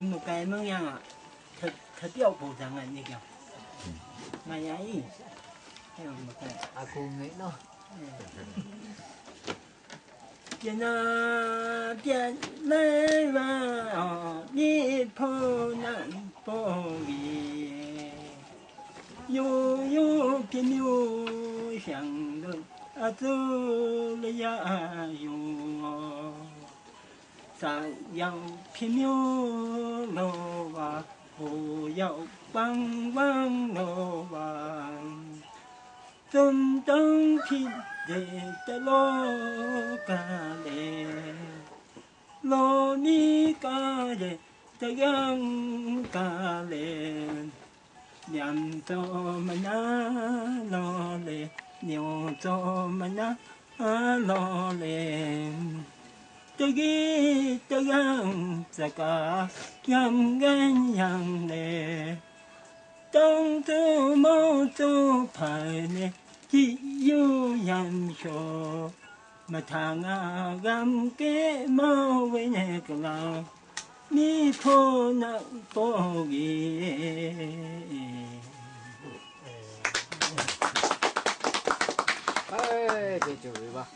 một cái mương nhang à thật thật tiêu bổ rằng này kìa mà nhà ý hay một cái à cô nghĩ nó tiền tiền lấy vào đi phố nặng phố đi yêu yêu tiền yêu想的啊走了呀哟。山羊皮牛罗哇，不要汪汪罗哇，真正皮的罗嘎嘞，罗米嘎嘞，这样嘎嘞，两走么那罗嘞，牛走么那罗嘞。这样这个样嘞，当初毛主派嘞，只有样说，嘛他啊俺给毛为那个啦，你可能不给。哎，别走吧。